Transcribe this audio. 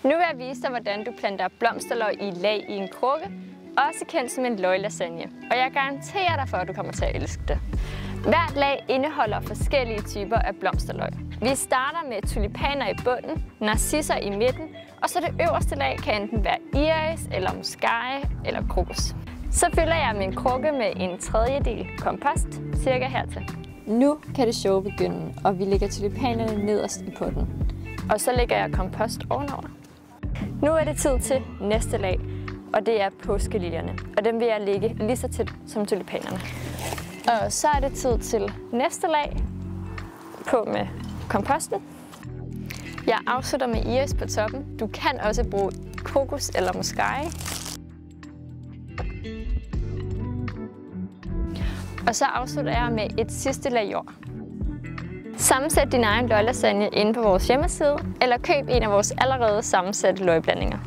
Nu vil jeg vise dig, hvordan du planter blomsterløg i lag i en krukke, også kendt som en løglasagne. Og jeg garanterer dig for, at du kommer til at elske det. Hvert lag indeholder forskellige typer af blomsterløg. Vi starter med tulipaner i bunden, narcisser i midten, og så det øverste lag kan enten være iris, eller muscaria, eller krokus. Så fylder jeg min krukke med en tredjedel kompost, cirka hertil. Nu kan det sjove begynde, og vi lægger tulipanerne nederst i potten. Og så lægger jeg kompost ovenover. Nu er det tid til næste lag, og det er påskeliljerne. Og dem vil jeg lægge lige så tæt som tulipanerne. Og så er det tid til næste lag på med komposten. Jeg afslutter med iris på toppen. Du kan også bruge krokus eller muscaria. Og så afslutter jeg med et sidste lag jord. Sammensæt din egen løglasagne inde på vores hjemmeside, eller køb en af vores allerede sammensatte løgblandinger.